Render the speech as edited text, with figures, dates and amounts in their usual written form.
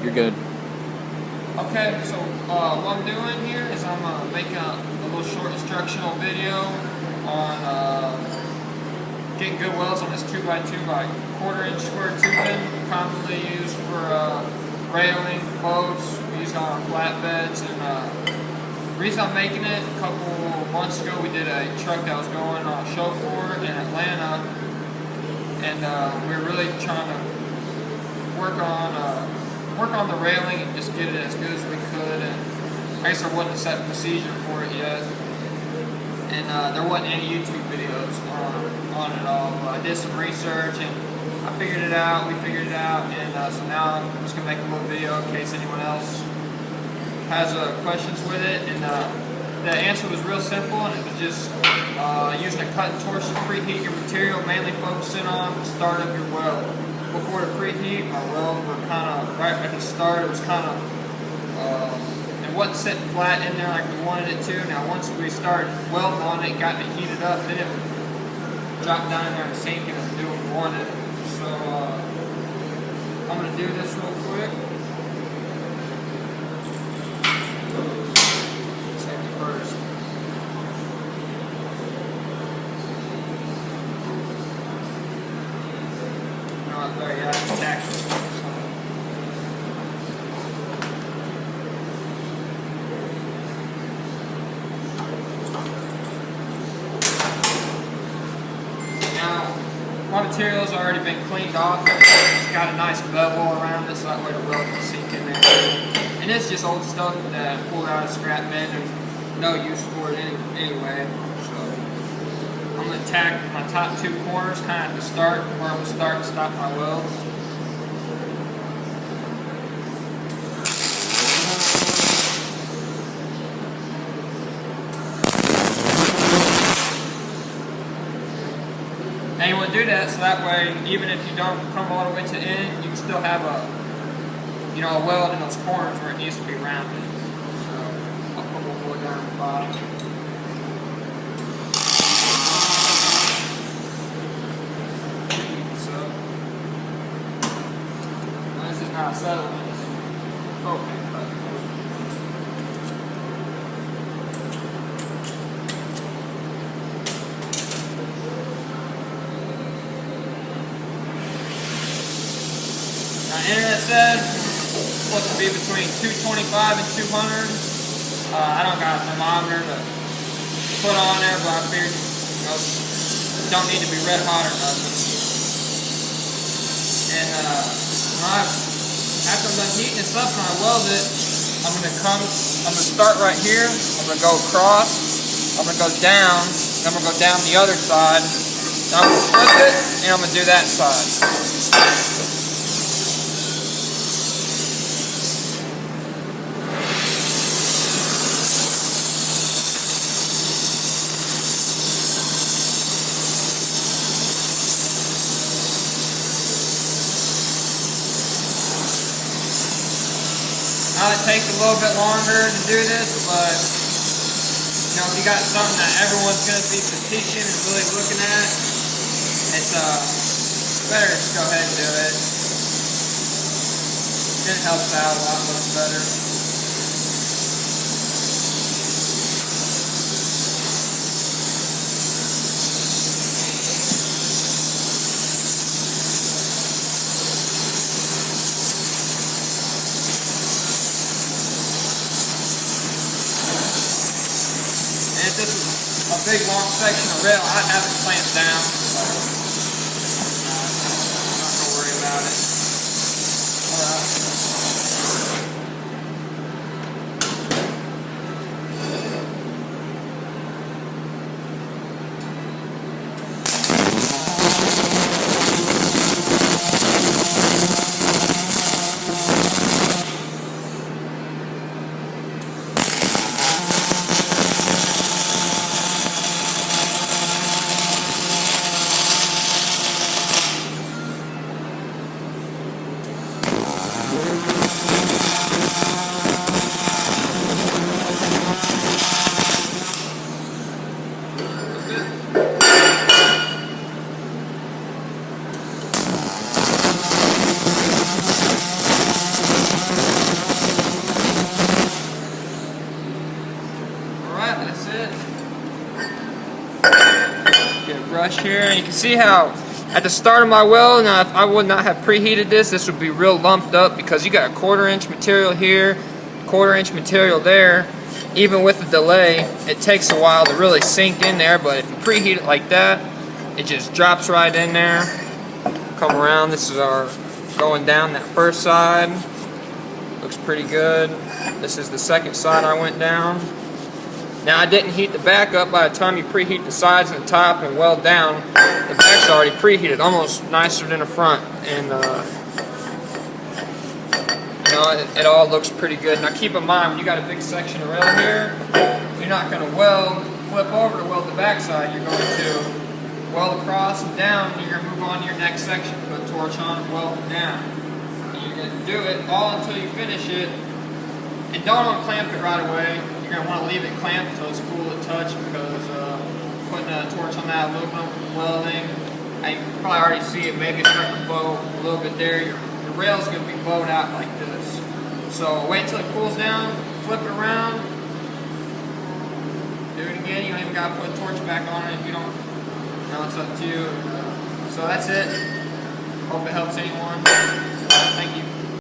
you're good. Okay, so what I'm doing here is I'm making a little short instructional video on getting good welds on this 2x2 by 1/4 inch square tubing, commonly used for railing, boats. We use it on flatbeds. And the reason I'm making it, a couple months ago we did a truck that was going on a show floor in Atlanta, and we were really trying to work on the railing and just get it as good as we could. And I guess there wasn't a set procedure for it yet, and there wasn't any YouTube videos on it all. But I did some research and I figured it out. We figured it out, and so now I'm just gonna make a little video in case anyone else has questions with it. And the answer was real simple, and it was just using a cut and torsion to preheat your material, mainly focusing on the start of your weld. Before the preheat, our weld were kind of right at the start. It was kind of it wasn't sitting flat in there like we wanted it to. Now once we started welding on it, got it heated up, then it would drop down in there and sink and do what we wanted. So I'm going to do this real quick. Safety first. There, yeah, it's tacky. Now, my material's already been cleaned off. It's got a nice bevel around it, so that way the weld can sink in there. And it's just old stuff that I pulled out of scrap bin. There's no use for it anyway. I'm going to tack my top two corners kind of at the start, where I'm going to start and stop my welds. Now you want to do that so that way, even if you don't come all the way to the end, you can still have a weld in those corners where it needs to be rounded. So I'll put one more down at the bottom. Not settling this propane cut. Now, internet said it's supposed to be between 225 and 200. I don't got a thermometer to put on there, but I figured don't need to be red hot or nothing. And after I'm done heating this up and I weld it, I'm going to start right here, I'm going to go across, I'm going to go down, then I'm going to go down the other side, then I'm going to flip it, and I'm going to do that side. It takes a little bit longer to do this, but if you got something that everyone's going to be critiquing and really looking at, it's better to just go ahead and do it. It helps out a lot much better. Big long section of rail, I'd have it clamped down, so I'm not going to worry about it. brush here, and you can see how at the start of my weld, now if I would not have preheated this would be real lumped up because you got a 1/4 inch material here, 1/4 inch material there. Even with the delay, it takes a while to really sink in there, but if you preheat it like that, it just drops right in there. Come around, this is our going down that first side. Looks pretty good. This is the second side I went down. Now I didn't heat the back up. By the time you preheat the sides and the top and weld down, the back's already preheated, almost nicer than the front. And you know, it all looks pretty good. Now keep in mind, when you got a big section of rail here, you're not going to flip over to weld the back side. You're going to weld across and down, and you're going to move on to your next section. Put a torch on and weld it down. And you're going to do it all until you finish it. And don't unclamp it right away. You're going to want to leave it clamped until it's cool to touch, because putting a torch on that aluminum welding, you can probably already see it. Maybe it's starting to bow a little bit there. Your rail's going to be bowed out like this. So wait until it cools down, flip it around, do it again. You don't even got to put a torch back on it if you don't. No, it's up to you. So that's it. Hope it helps anyone. Thank you.